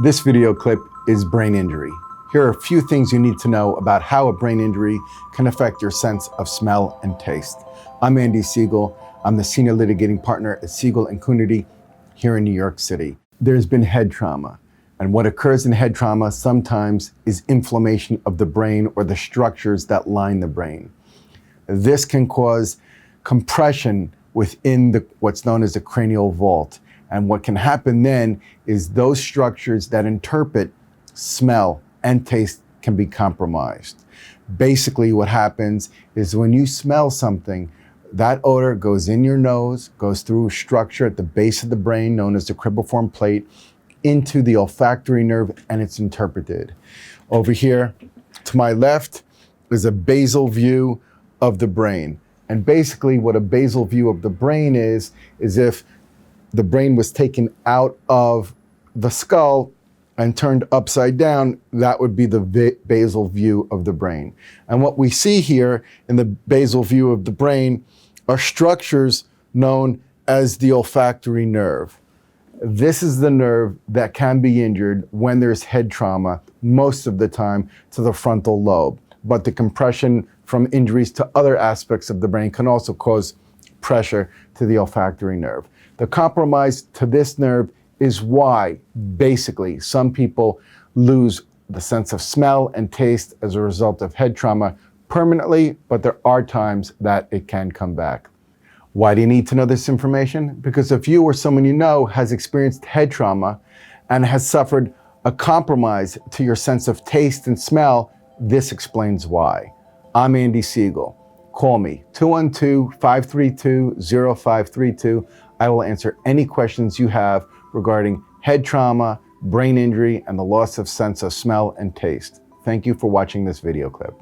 This video clip is brain injury. Here are a few things you need to know about how a brain injury can affect your sense of smell and taste. I'm Andy Siegel. I'm the senior litigating partner at Siegel Coonerty here in New York City. There's been head trauma, and what occurs in head trauma sometimes is inflammation of the brain or the structures that line the brain. This can cause compression within what's known as the cranial vault. And what can happen then is those structures that interpret smell and taste can be compromised. Basically, what happens is when you smell something, that odor goes in your nose, goes through a structure at the base of the brain known as the cribriform plate, into the olfactory nerve, and it's interpreted. Over here to my left is a basal view of the brain. And basically what a basal view of the brain is if the brain was taken out of the skull and turned upside down, that would be the basal view of the brain. And what we see here in the basal view of the brain are structures known as the olfactory nerve. This is the nerve that can be injured when there's head trauma, most of the time to the frontal lobe. But the compression from injuries to other aspects of the brain can also cause pressure to the olfactory nerve. The compromise to this nerve is why, basically, some people lose the sense of smell and taste as a result of head trauma permanently, but there are times that it can come back. Why do you need to know this information? Because if you or someone you know has experienced head trauma and has suffered a compromise to your sense of taste and smell, this explains why. I'm Andy Siegel. Call me, 212-532-0532. I will answer any questions you have regarding head trauma, brain injury, and the loss of sense of smell and taste. Thank you for watching this video clip.